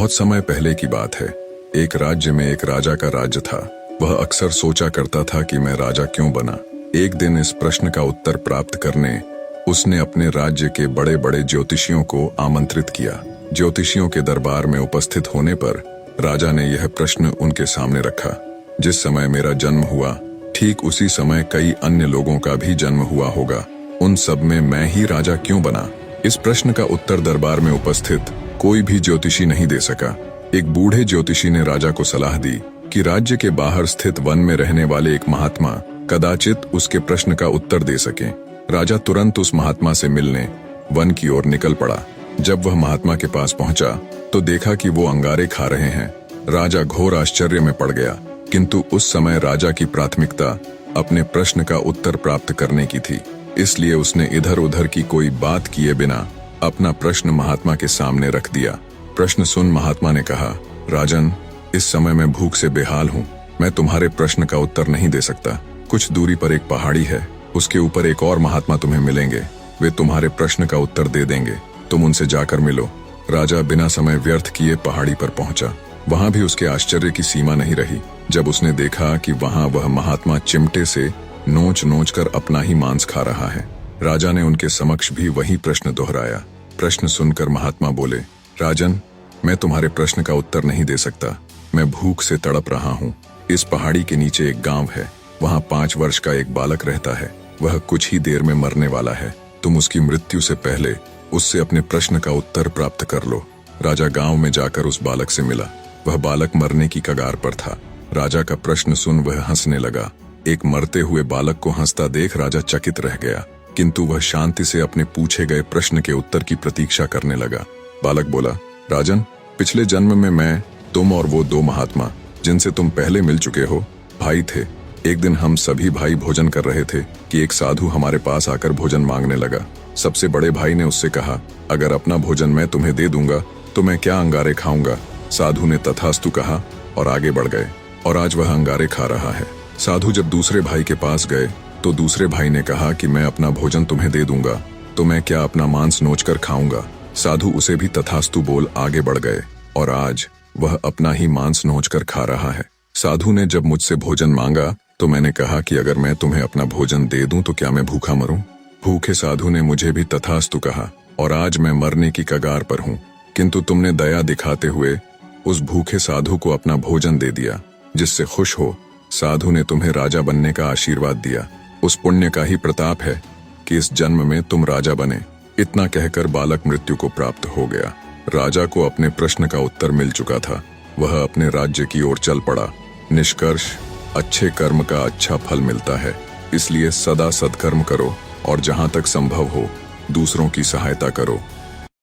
बहुत समय पहले की बात है। एक राज्य में एक राजा का राज्य था। वह अक्सर सोचा करता था कि मैं राजा क्यों बना। एक दिन इस प्रश्न का उत्तर प्राप्त करने उसने अपने राज्य के बड़े बड़े ज्योतिषियों को आमंत्रित किया। ज्योतिषियों के दरबार में उपस्थित होने पर राजा ने यह प्रश्न उनके सामने रखा, जिस समय मेरा जन्म हुआ ठीक उसी समय कई अन्य लोगों का भी जन्म हुआ होगा। उन सब में मैं ही राजा क्यों बना? इस प्रश्न का उत्तर दरबार में उपस्थित कोई भी ज्योतिषी नहीं दे सका। एक बूढ़े ज्योतिषी ने राजा को सलाह दी कि राज्य के बाहर स्थित वन में रहने वाले एक महात्मा कदाचित उसके प्रश्न का उत्तर दे सके। राजा तुरंत उस महात्मा से मिलने वन की ओर निकल पड़ा। जब वह महात्मा के पास पहुंचा तो देखा कि वो अंगारे खा रहे हैं। राजा घोर आश्चर्य में पड़ गया, किंतु उस समय राजा की प्राथमिकता अपने प्रश्न का उत्तर प्राप्त करने की थी। इसलिए उसने इधर उधर की कोई बात किए बिना अपना प्रश्न महात्मा के सामने रख दिया। प्रश्न सुन महात्मा ने कहा, राजन, इस समय मैं भूख से बेहाल हूँ। मैं तुम्हारे प्रश्न का उत्तर नहीं दे सकता। कुछ दूरी पर एक पहाड़ी है, उसके ऊपर एक और महात्मा तुम्हें मिलेंगे। वे तुम्हारे प्रश्न का उत्तर दे देंगे। तुम उनसे जाकर मिलो। राजा बिना समय व्यर्थ किए पहाड़ी पर पहुंचा। वहां भी उसके आश्चर्य की सीमा नहीं रही जब उसने देखा कि वहां वह महात्मा चिमटे से नोच नोच कर अपना ही मांस खा रहा है। राजा ने उनके समक्ष भी वही प्रश्न दोहराया। प्रश्न सुनकर महात्मा बोले, राजन, मैं तुम्हारे प्रश्न का उत्तर नहीं दे सकता। मैं भूख से तड़प रहा हूँ। इस पहाड़ी के नीचे एक गांव है। वहाँ 5 वर्ष का एक बालक रहता है। वह कुछ ही देर में मरने वाला है। तुम उसकी मृत्यु से पहले उससे अपने प्रश्न का उत्तर प्राप्त कर लो। राजा गांव में जाकर उस बालक से मिला। वह बालक मरने की कगार पर था। राजा का प्रश्न सुन वह हंसने लगा। एक मरते हुए बालक को हंसता देख राजा चकित रह गया, किंतु वह शांति से अपने पूछे गए प्रश्न के उत्तर की प्रतीक्षा करने लगा। बालक बोला, राजन, पिछले जन्म में मैं, तुम और वो 2 महात्मा जिनसे तुम पहले मिल चुके हो, भाई थे। एक दिन हम सभी भाई भोजन कर रहे थे कि एक साधु हमारे पास आकर भोजन मांगने लगा। सबसे बड़े भाई ने उससे कहा, अगर अपना भोजन मैं तुम्हें दे दूंगा तो मैं क्या अंगारे खाऊंगा? साधु ने तथास्तु कहा और आगे बढ़ गए, और आज वह अंगारे खा रहा है। साधु जब दूसरे भाई के पास गए तो दूसरे भाई ने कहा कि मैं अपना भोजन तुम्हें दे दूंगा तो मैं क्या अपना मांस नोचकर खाऊंगा? साधु उसे भी तथास्तु बोल आगे बढ़ गए, और आज वह अपना ही मांस नोचकर खा रहा है। साधु ने जब मुझसे भोजन मांगा तो मैंने कहा कि अगर मैं तुम्हें अपना भोजन दे दूं तो क्या मैं भूखा मरूं? भूखे साधु ने मुझे भी तथास्तु कहा, और आज मैं मरने की कगार पर हूं, किंतु तुमने दया दिखाते हुए उस भूखे साधु को अपना भोजन दे दिया, जिससे खुश हो साधु ने तुम्हें राजा बनने का आशीर्वाद दिया। उस पुण्य का ही प्रताप है कि इस जन्म में तुम राजा बने। इतना कहकर बालक मृत्यु को प्राप्त हो गया। राजा को अपने प्रश्न का उत्तर मिल चुका था। वह अपने राज्य की ओर चल पड़ा। निष्कर्ष, अच्छे कर्म का अच्छा फल मिलता है, इसलिए सदा सत्कर्म करो और जहां तक संभव हो दूसरों की सहायता करो।